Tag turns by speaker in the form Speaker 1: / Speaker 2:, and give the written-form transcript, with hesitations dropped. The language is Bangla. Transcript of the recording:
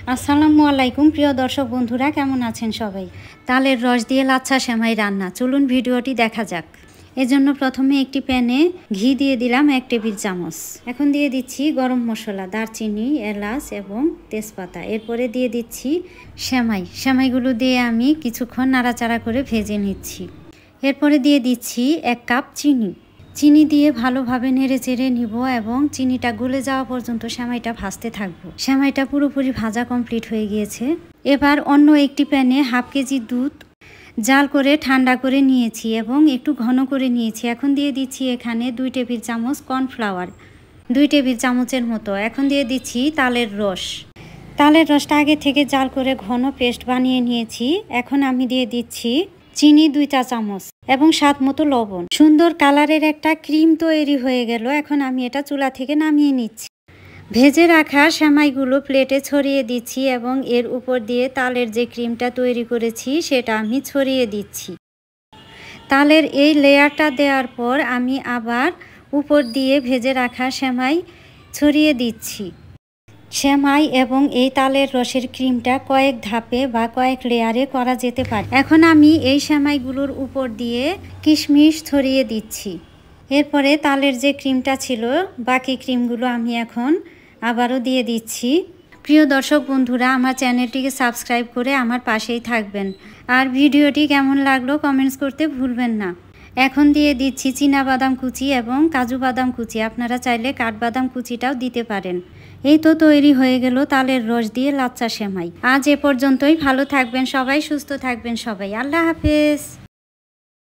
Speaker 1: আসসালামু আলাইকুম প্রিয় দর্শক বন্ধুরা, কেমন আছেন সবাই? তালের রস দিয়ে লাচ্ছা সেমাই রান্না, চলুন ভিডিওটি দেখা যাক। এজন্য প্রথমে একটি প্যানে ঘি দিয়ে দিলাম 1 টেবিল চামচ। এখন দিয়ে দিচ্ছি গরম মশলা, দারচিনি, এলাচ এবং তেজপাতা। এরপরে দিয়ে দিচ্ছি সেমাইগুলো দিয়ে আমি কিছুক্ষণ নাড়াচাড়া করে ভেজে নিচ্ছি। এরপরে দিয়ে দিচ্ছি 1 কাপ চিনি দিয়ে ভালোভাবে নেড়ে চেড়ে নিব এবং চিনিটা গলে যাওয়া পর্যন্ত সেমাইটা ভাজতে থাকবো। সেমাইটা পুরোপুরি ভাজা কমপ্লিট হয়ে গিয়েছে। এবার অন্য একটি প্যানে 1/2 কেজি দুধ জাল করে ঠান্ডা করে নিয়েছি এবং একটু ঘন করে নিয়েছি। এখন দিয়ে দিচ্ছি এখানে 2 টেবিল চামচ কর্নফ্লাওয়ার, 2 টেবিল চামচের মতো। এখন দিয়ে দিচ্ছি তালের রসটা আগে থেকে জাল করে ঘন পেস্ট বানিয়ে নিয়েছি। এখন আমি দিয়ে দিচ্ছি চিনি 2 চা চামচ এবং স্বাদ মতো লবণ। সুন্দর কালারের একটা ক্রিম তৈরি হয়ে গেল। এখন আমি এটা চুলা থেকে নামিয়ে নিচ্ছি। ভেজে রাখা সেমাইগুলো প্লেটে ছড়িয়ে দিচ্ছি এবং এর উপর দিয়ে তালের যে ক্রিমটা তৈরি করেছি সেটা আমি ছড়িয়ে দিচ্ছি। তালের এই লেয়ারটা দেওয়ার পর আমি আবার উপর দিয়ে ভেজে রাখা সেমাই ছড়িয়ে দিচ্ছি। সেমাই এবং এই তালের রসের ক্রিমটা কয়েক ধাপে বা কয়েক লেয়ারে করা যেতে পারে। এখন আমি এই সেমাইগুলোর উপর দিয়ে কিশমিশ ছড়িয়ে দিচ্ছি। এরপরে তালের যে ক্রিমটা ছিল, বাকি ক্রিমগুলো আমি এখন আবারও দিয়ে দিচ্ছি। প্রিয় দর্শক বন্ধুরা, আমার চ্যানেলটিকে সাবস্ক্রাইব করে আমার পাশেই থাকবেন। আর ভিডিওটি কেমন লাগলো কমেন্টস করতে ভুলবেন না। এখন দিয়ে দিচ্ছি চীনাবাদাম কুচি এবং কাজু বাদাম কুচি। আপনারা চাইলে কাঠবাদাম কুচিটাও দিতে পারেন। এই তো তৈরি হয়ে গেল তালের রস দিয়ে লাচ্ছা সেমাই। আজ এ পর্যন্তই। ভালো থাকবেন সবাই, সুস্থ থাকবেন সবাই। আল্লাহ হাফেজ।